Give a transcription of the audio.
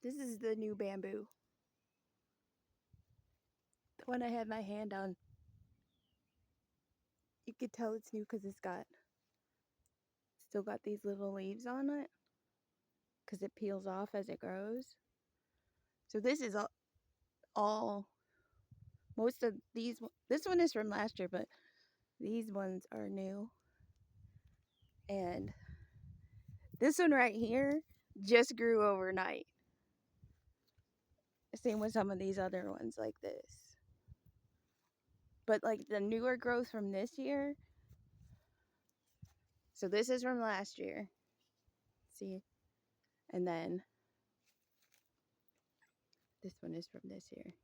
This is the new bamboo. The one I had my hand on. You could tell it's new because it's still got these little leaves on it. Because it peels off as it grows. So this is all most of these. This one is from last year, but these ones are new. And this one right here just grew overnight. Same with some of these other ones like this. But like the newer growth from this year. So this is from last year. See? And then this one is from this year.